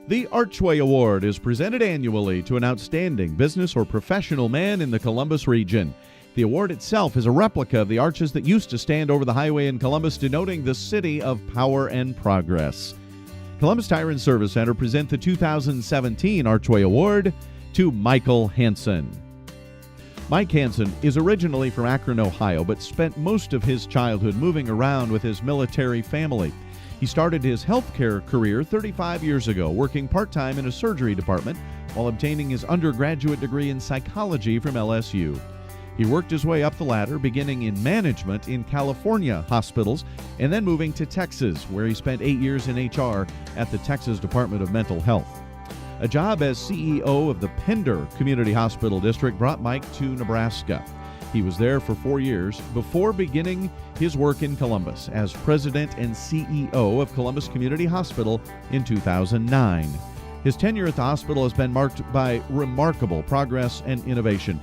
The Archway Award is presented annually to an outstanding business or professional man in the Columbus region. The award itself is a replica of the arches that used to stand over the highway in Columbus, denoting the city of power and progress. Columbus Tire and Service Center present the 2017 Archway Award to Michael Hansen. Mike Hansen is originally from Akron, Ohio, but spent most of his childhood moving around with his military family. He started his healthcare career 35 years ago, working part-time in a surgery department while obtaining his undergraduate degree in psychology from LSU. He worked his way up the ladder, beginning in management in California hospitals and then moving to Texas, where he spent 8 years in HR at the Texas Department of Mental Health. A job as CEO of the Pender Community Hospital District brought Mike to Nebraska. He was there for 4 years before beginning his work in Columbus as president and CEO of Columbus Community Hospital in 2009. His tenure at the hospital has been marked by remarkable progress and innovation.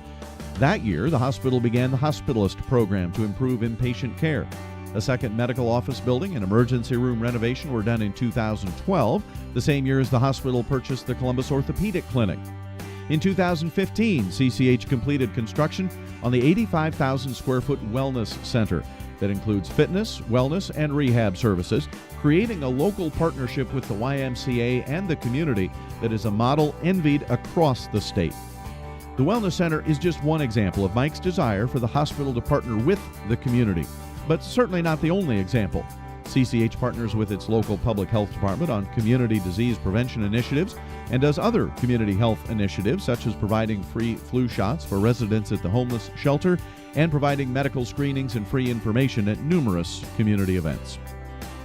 That year, the hospital began the Hospitalist program to improve inpatient care. A second medical office building and emergency room renovation were done in 2012, the same year as the hospital purchased the Columbus Orthopedic Clinic. In 2015, CCH completed construction on the 85,000 square foot wellness center that includes fitness, wellness, and rehab services, creating a local partnership with the YMCA and the community that is a model envied across the state. The Wellness Center is just one example of Mike's desire for the hospital to partner with the community, but certainly not the only example. CCH partners with its local public health department on community disease prevention initiatives and does other community health initiatives, such as providing free flu shots for residents at the homeless shelter and providing medical screenings and free information at numerous community events.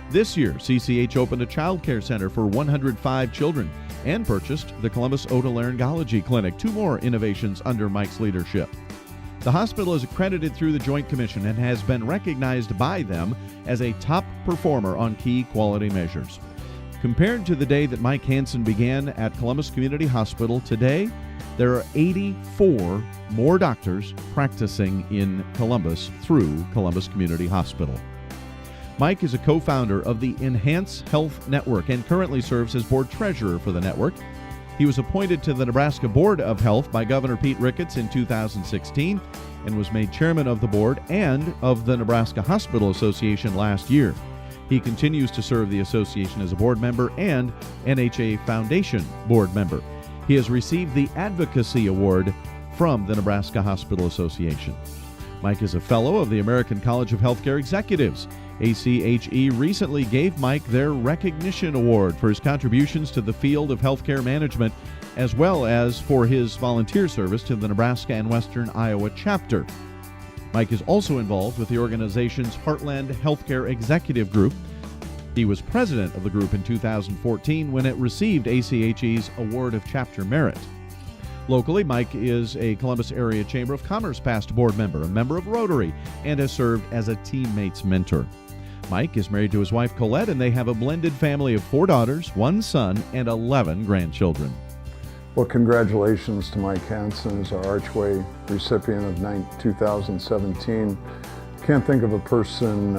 This year, CCH opened a child care center for 105 children and purchased the Columbus Otolaryngology Clinic, two more innovations under Mike's leadership. The hospital is accredited through the Joint Commission and has been recognized by them as a top performer on key quality measures. Compared to the day that Mike Hansen began at Columbus Community Hospital, today there are 84 more doctors practicing in Columbus through Columbus Community Hospital. Mike is a co-founder of the Enhance Health Network and currently serves as board treasurer for the network. He was appointed to the Nebraska Board of Health by Governor Pete Ricketts in 2016 and was made chairman of the board and of the Nebraska Hospital Association last year. He continues to serve the association as a board member and NHA Foundation board member. He has received the Advocacy Award from the Nebraska Hospital Association. Mike is a fellow of the American College of Healthcare Executives. ACHE recently gave Mike their Recognition Award for his contributions to the field of healthcare management, as well as for his volunteer service to the Nebraska and Western Iowa chapter. Mike is also involved with the organization's Heartland Healthcare Executive Group. He was president of the group in 2014 when it received ACHE's Award of Chapter Merit. Locally, Mike is a Columbus Area Chamber of Commerce past board member, a member of Rotary, and has served as a teammates mentor. Mike is married to his wife Colette, and they have a blended family of 4 daughters, 1 son, and 11 grandchildren. Well, congratulations to Mike Hansen as our Archway recipient of 2017. Can't think of a person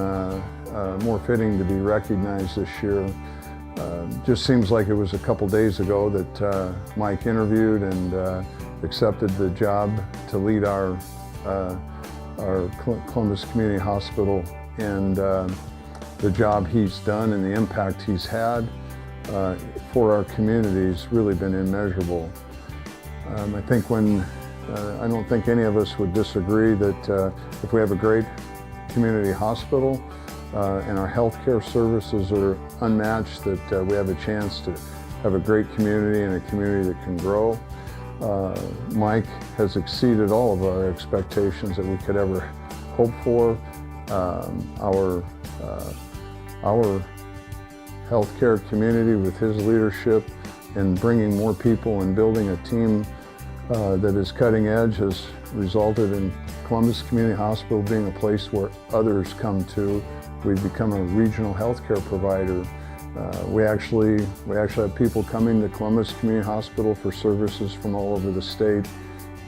more fitting to be recognized this year. Just seems like it was a couple days ago that Mike interviewed and accepted the job to lead our Columbus Community Hospital, and the job he's done and the impact he's had for our community has really been immeasurable. I think I don't think any of us would disagree that if we have a great community hospital and our healthcare services are unmatched, that we have a chance to have a great community and a community that can grow. Mike has exceeded all of our expectations that we could ever hope for. Our healthcare community, with his leadership in bringing more people and building a team that is cutting edge, has resulted in Columbus Community Hospital being a place where others come to. We've become a regional healthcare provider. We actually have people coming to Columbus Community Hospital for services from all over the state.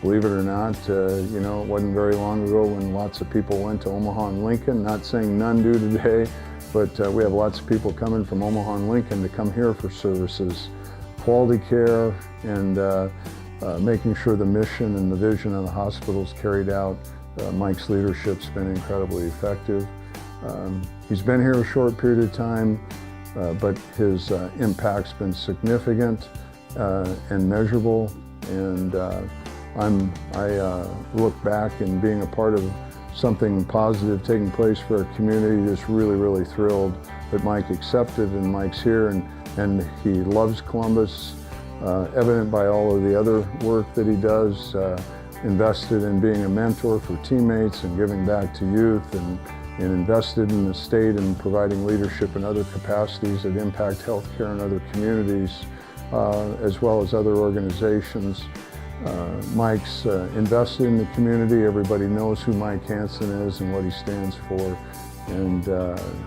Believe it or not, it wasn't very long ago when lots of people went to Omaha and Lincoln. Not saying none do today, but we have lots of people coming from Omaha and Lincoln to come here for services. quality care and making sure the mission and the vision of the hospital is carried out. Mike's leadership's been incredibly effective. He's been here a short period of time, but his impact's been significant and measurable. And I look back and being a part of something positive taking place for our community, just really thrilled that Mike accepted and Mike's here, and he loves Columbus, evident by all of the other work that he does, invested in being a mentor for teammates and giving back to youth, and invested in the state and providing leadership in other capacities that impact healthcare in other communities, as well as other organizations. Mike's invested in the community. Everybody knows who Mike Hansen is and what he stands for, and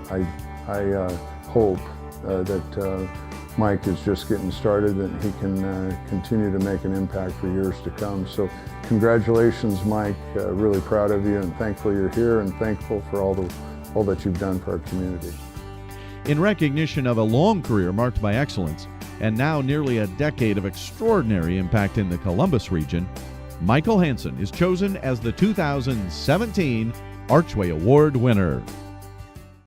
I hope that Mike is just getting started and he can continue to make an impact for years to come. So congratulations, Mike. Really proud of you and thankful you're here and thankful for all that you've done for our community. In recognition of a long career marked by excellence and now nearly a decade of extraordinary impact in the Columbus region, Michael Hansen is chosen as the 2017 Archway Award winner.